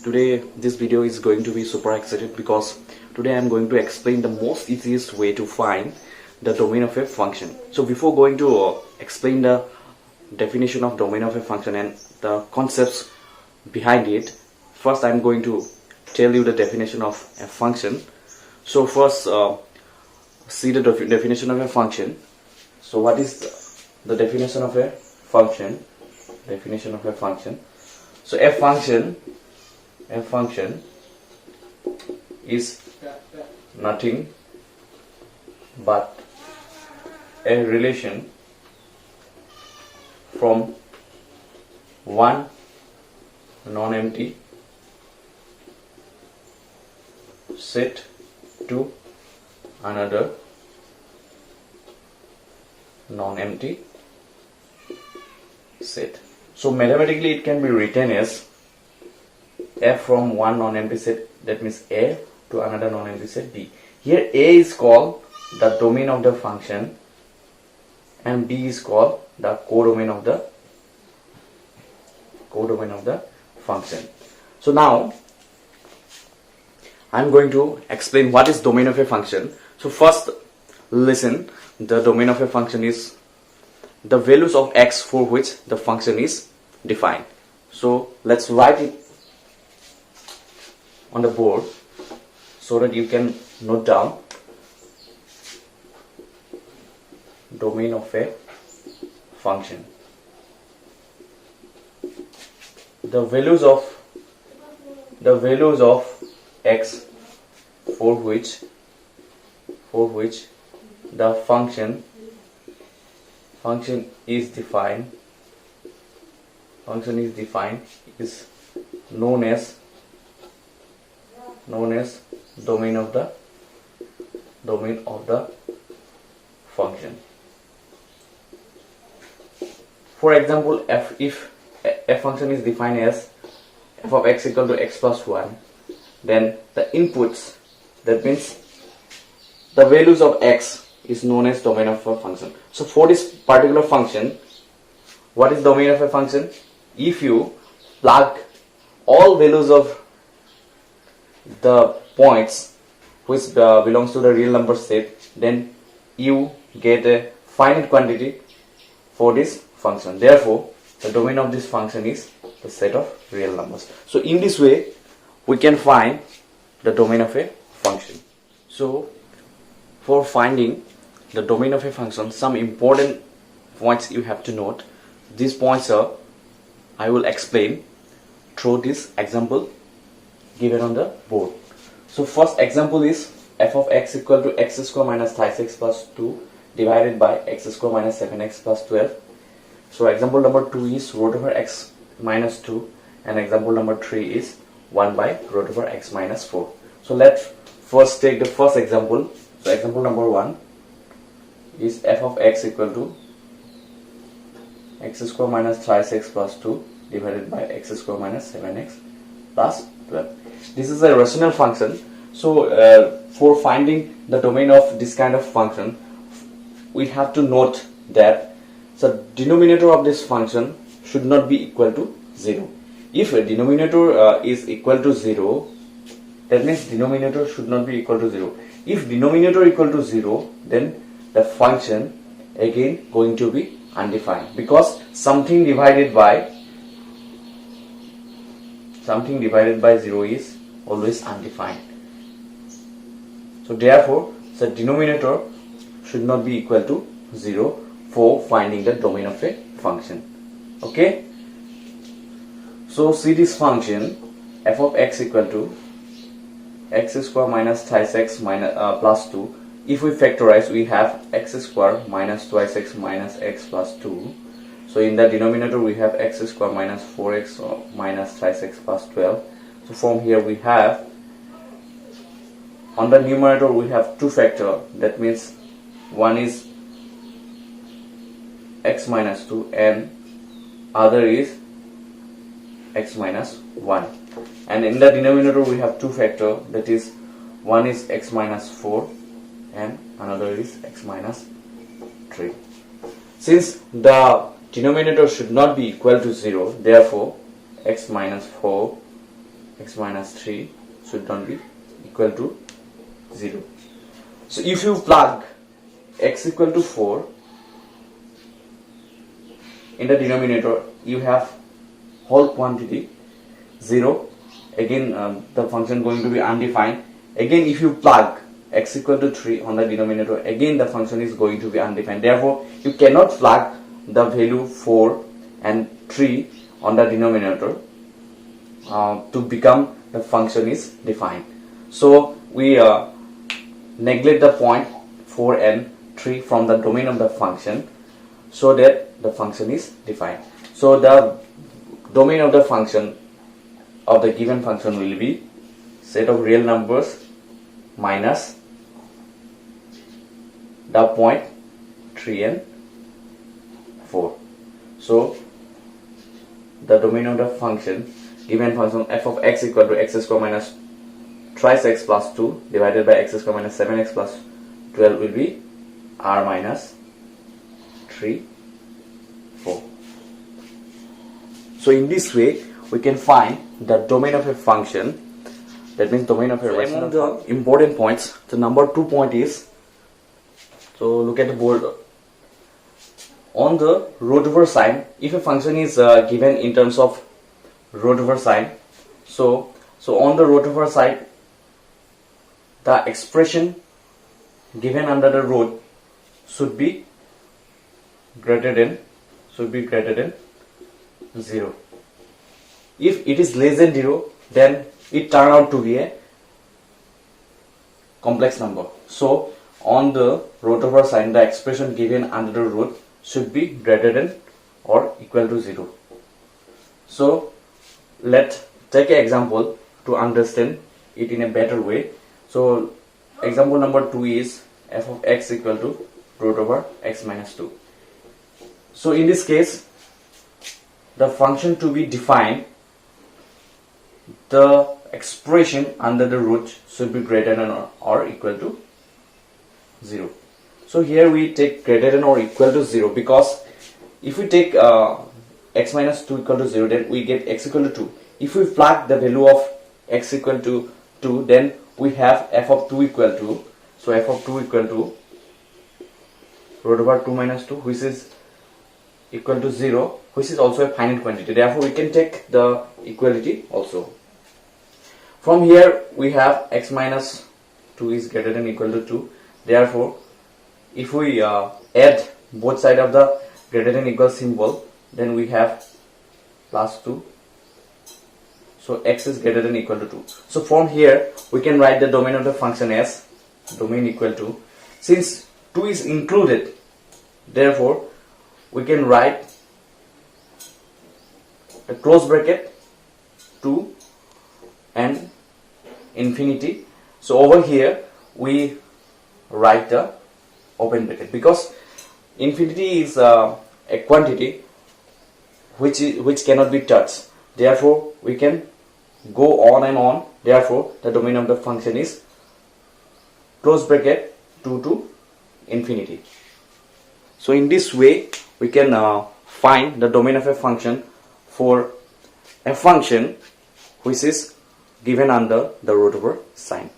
Today this video is going to be super excited because today I am going to explain the most easiest way to find the domain of a function. So before going to explain the definition of domain of a function and the concepts behind it, first I am going to tell you the definition of a function. So first see the definition of a function. So what is the definition of a function? Definition of a function. So a function is nothing but a relation from one non-empty set to another non-empty set. So mathematically it can be written as f from one non-empty set, that means a, to another non-empty set b. Here a is called the domain of the function and b is called the codomain of the function. So now I am going to explain what is domain of a function. So first listen, the domain of a function is the values of x for which the function is defined. So let's write it on the board so that you can note down domain of a function. The values of x for which the function is defined is known as domain of the function. For example, if a function is defined as f of x equal to x plus 1, then the inputs, that means the values of x, is known as domain of a function. So for this particular function, what is domain of a function? If you plug all values of the points which belongs to the real number set, then you get a finite quantity for this function. Therefore the domain of this function is the set of real numbers. So in this way we can find the domain of a function. So for finding the domain of a function, some important points you have to note. These points are I will explain through this example given on the board. So first example is f of x equal to x square minus 5x plus 2 divided by x square minus 7x plus 12. So example number 2 is root over x minus 2 and example number 3 is 1 by root over x minus 4. So let's first take the first example. So example number 1 is f of x equal to x square minus 5x plus 2 divided by x square minus 7x plus 12. This is a rational function. So for finding the domain of this kind of function, we have to note that the denominator of this function should not be equal to 0. If a denominator is equal to 0, that means denominator should not be equal to 0. If denominator equal to 0, then the function again going to be undefined, because something divided by 0 is always undefined. So therefore the denominator should not be equal to 0 for finding the domain of a function. Okay, so see this function f of x equal to x square minus 5x minus plus 2. If we factorize, we have x square minus twice x minus x plus 2. So in the denominator we have x square minus 4x minus twice x plus 12. So from here we have, on the numerator we have two factor, that means one is x minus 2 and other is x minus 1. And in the denominator we have two factor, that is one is x minus 4 and another value is x minus 3. Since the denominator should not be equal to 0, therefore x minus 4, x minus 3 should not be equal to 0. So if you plug x equal to 4 in the denominator, you have whole quantity 0. Again the function going to be undefined. Again if you plug x equal to 3 on the denominator, again the function is going to be undefined. Therefore you cannot plug the value 4 and 3 on the denominator to become the function is defined. So we neglect the point 4 and 3 from the domain of the function so that the function is defined. So the domain of the function of the given function will be set of real numbers minus the point 3 and 4. So the domain of the function, given function f of x equal to x square minus thrice x plus 2 divided by x square minus 7x plus 12 will be r minus 3, 4. So in this way we can find the domain of a function, that means domain of a rational function. Among the important points, the number 2 point is, so look at the board. On the root over sign, if a function is given in terms of root over sign, so on the root over side, the expression given under the root should be greater than 0. If it is less than 0, then it turn out to be a complex number. So on the root over sign, the expression given under the root should be greater than or equal to 0. So let's take an example to understand it in a better way. So example number 2 is f of x equal to root over x minus 2. So in this case, the function to be defined, the expression under the root should be greater than or equal to 0. So here we take greater than or equal to 0, because if we take x minus 2 equal to 0, then we get x equal to 2. If we plug the value of x equal to 2, then we have f of 2 equal to, so f of 2 equal to root over 2 minus 2, which is equal to 0, which is also a finite quantity. Therefore we can take the equality also. From here we have x minus 2 is greater than or equal to 2. Therefore if we add both sides of the greater than or equal symbol, then we have plus 2. So x is greater than or equal to 2. So from here we can write the domain of the function as domain equal to, since 2 is included, therefore we can write a close bracket 2 and infinity. So over here we write the open bracket, because infinity is a quantity which cannot be touched. Therefore we can go on and on. Therefore the domain of the function is close bracket 2 to infinity. So in this way we can find the domain of a function for a function which is given under the root over sign.